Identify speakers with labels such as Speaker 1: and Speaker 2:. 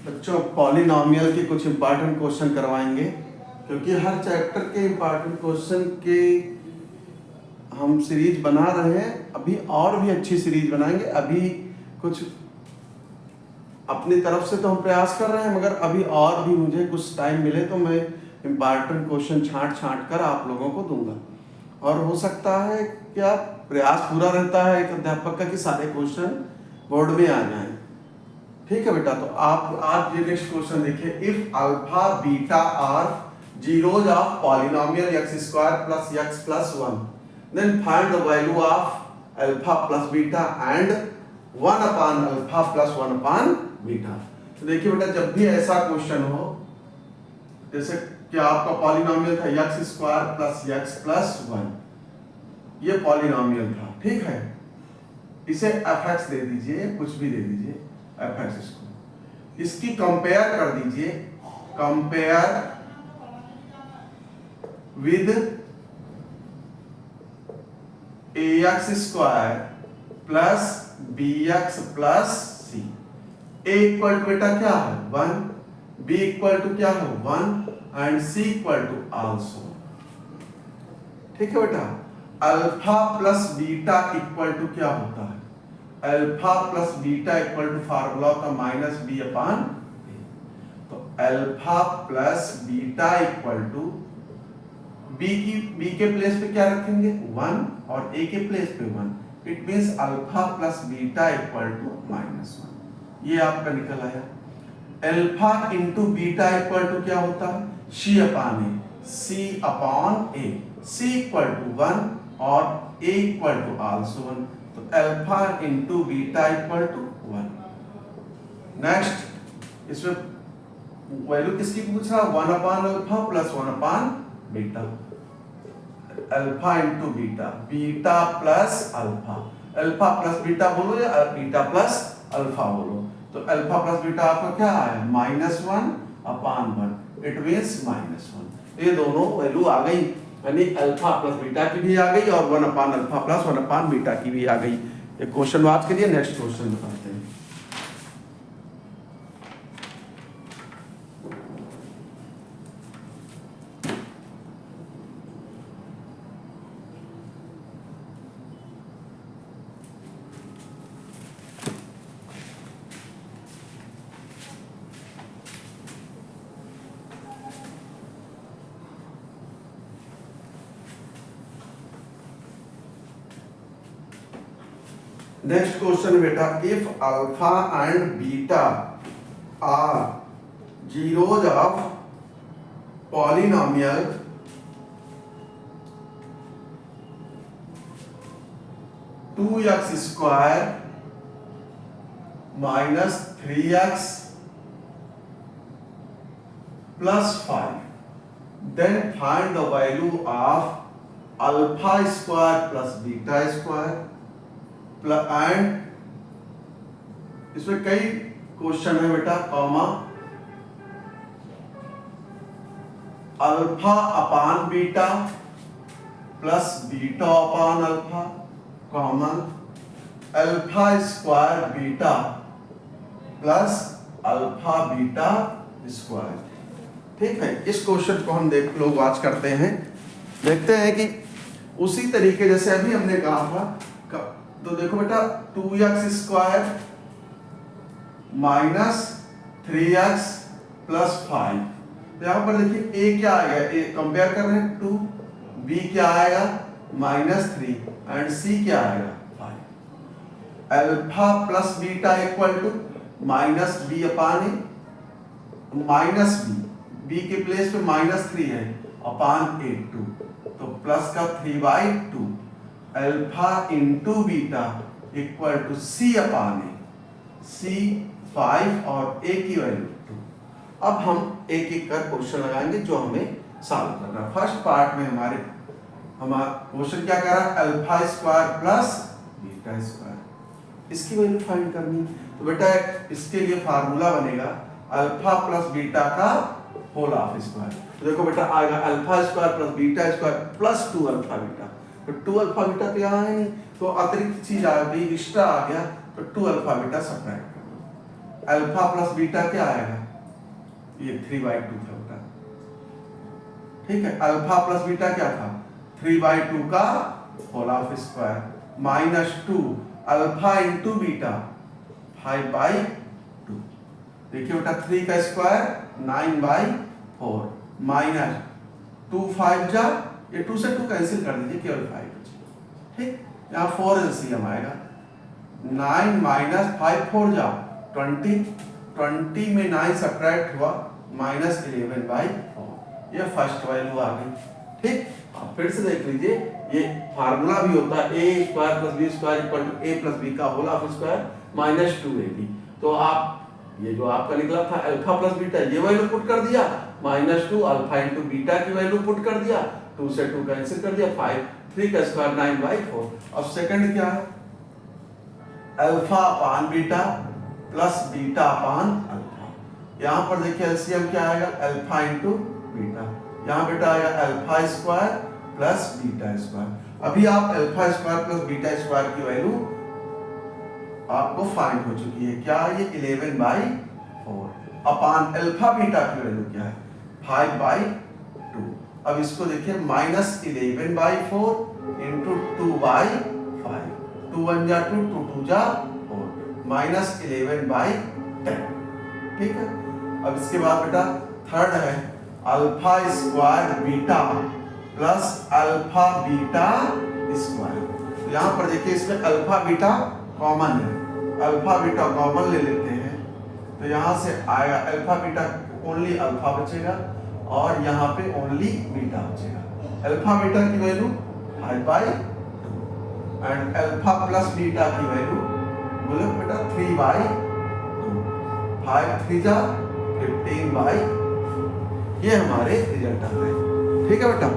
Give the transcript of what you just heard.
Speaker 1: बच्चों पॉलिनॉमियल के कुछ इंपॉर्टेंट क्वेश्चन करवाएंगे, क्योंकि हर चैप्टर के इंपॉर्टेंट क्वेश्चन के हम सीरीज बना रहे हैं। अभी और भी अच्छी सीरीज बनाएंगे। अभी कुछ अपनी तरफ से तो हम प्रयास कर रहे हैं, मगर अभी और भी मुझे कुछ टाइम मिले तो मैं इंपॉर्टेंट क्वेश्चन छांट कर आप लोगों को दूंगा। और हो सकता है क्या प्रयास पूरा रहता है एक अध्यापक का कि सारे क्वेश्चन बोर्ड में आ जाएं। ठीक है बेटा, तो आप आज ये नेक्स्ट क्वेश्चन देखिए। If alpha beta are zeros of polynomial X square plus X plus one, then find the value of alpha plus beta and one upon alpha plus one upon beta. तो देखिए बेटा, जब भी ऐसा question हो, जैसे कि आपका पॉलिनोमियल था x square plus X plus one, ये पॉलिनोमियल था, ठीक है। इसे एफ दे दीजिए, कुछ भी दे दीजिए एफ इसको, इसकी कंपेयर कर दीजिए, compare with A X square plus B X plus C. A equal to बेटा क्या है 1, बी इक्वल टू क्या है 1 and c equal to also. ठीक है बेटा, alpha plus beta equal to क्या होता है, alpha plus beta equal to formula का माइनस बी अपॉन ए। तो alpha plus beta equal to b के प्लेस पे क्या रखेंगे 1 और ए के प्लेस पे 1। It means alpha plus beta equal to minus 1। ये आपका निकल आया। Alpha into beta equal to क्या होता है C upon A, C upon A, C equal to 1 और ए इक्वल टू आल्सो 1। तो alpha into beta equal to 1। Next, इसमें वैल्यू किसकी पूछ रहा, 1 upon alpha plus 1 upon beta. Alpha into beta, beta plus alpha, alpha plus beta बोलो या beta plus alpha बोलो। तो अल्फा प्लस बीटा आपका क्या आया -1 अपॉन 1, इट मींस -1। ये दोनों वैल्यू आ गई, यानी अल्फा प्लस बीटा की भी आ गई और 1 upon alpha plus 1 upon beta की भी आ गई। ये क्वेश्चन बात के लिए नेक्स्ट क्वेश्चन बताते हैं। नेक्स्ट क्वेश्चन बेटा, if alpha and beta are zeros of polynomial two x square minus 3x plus 5, then find the value of alpha square plus beta square and, इसमें कई क्वेश्चन है बेटा, comma alpha upon beta plus beta upon alpha, comma alpha square beta plus alpha beta square. ठीक है, इस question को हम लोग आज करते हैं। देखते हैं कि उसी तरीके जैसे अभी हमने कहा था, तो देखो बेटा 2x square minus 3x plus 5, तो यहां पर देखिए a क्या आएगा, a कंपेयर कर रहे हैं 2, b क्या आएगा -3 एंड c क्या आएगा 5। Alpha plus beta equal to minus b upon a, minus b के प्लेस पे -3 है अपॉन ए 2, तो प्लस का 3/2 alpha into beta equal to C upon A, C 5 और ए की वैल्यू 2। अब हम एक एक कर क्वेश्चन लगाएंगे जो हमें सॉल्व करना है। फर्स्ट पार्ट में हमारा क्वेश्चन क्या कह रहा है, alpha square plus beta square, इसकी वैल्यू फाइंड करनी है। तो बेटा इसके लिए फार्मूला बनेगा अल्फा प्लस बीटा का होल ऑफ स्क्वायर। तो देखो बेटा आएगा alpha square plus beta square plus 2 alpha beta, तो 2 अल्फा बीटा तो यहाँ है नहीं, तो अतिरिक्त चीज आ गई, एक्स्ट्रा आ गया, तो 2 अल्फा बीटा सब्ट्रैक्ट कर दो। अल्फा प्लस बीटा क्या आएगा, ये 3/2 था बेटा, ठीक है। अल्फा प्लस बीटा क्या था, 3/2 का whole of square -2 alpha into beta 5/2। देखिए बेटा 3 का स्क्वायर 9/4 माइनस 2 5 जा, ये 2 से 2 कैंसिल कर दीजिए, केवल 5 बचे, ठीक। यहाँ 4 एलसीएम आएगा, 9 माइनस 5 4 जा 20, 20 में 9 सब्ट्रैक्ट हुआ -11/4, ये फर्स्ट वैल्यू आ गई, ठीक। अब फिर से देख लीजिए, ये फार्मूला भी होता है a square plus b square equal to a plus b का होल ऑफ स्क्वायर -2ab। तो आप ये जो आपका निकला था अल्फा प्लस बीटा, ये वैल्यू पुट कर दिया, -2 अल्फा इंटू बीटा की वैल्यू पुट कर दिया, 2 से 2 कैंसिल कर दिया, 5, 3 का स्क्वायर 9/4। अब सेकंड क्या है, अल्फा अपान बीटा प्लस बीटा अपान अल्फा। यहाँ पर देखिए एलसीएम क्या आएगा, अल्फा इंटू बीटा, यहाँ बेटा आएगा alpha square plus beta square. अभी आप alpha square plus beta square की वैल्यू आपको फाइंड हो चुकी है, क्या ये 11/4 अपान अल्फा बीटा की वैल्यू क्या है 5/2। अब इसको देखिए -11/4 इंटू 2/5, 2 1 जा 2, 2 2 जा 4, -11/10, ठीक है। अब इसके बाद बेटा थर्ड है alpha square beta plus alpha beta square. यहाँ पर देखिए इसमें अल्फा बीटा कॉमन है, अल्फा बीटा कॉमन ले लेते हैं, तो यहाँ से आएगा अल्फा बीटा ओनली अल्फा बचेगा और यहाँ पे ओनली बीटा बचेगा। अल्फा बीटा की value 5/2 and alpha plus beta की वैल्यू बोलो बेटा 3/2, 5 3 जा 15/, ये हमारे रिजल्ट आ रहे हैं, ठीक है बेटा।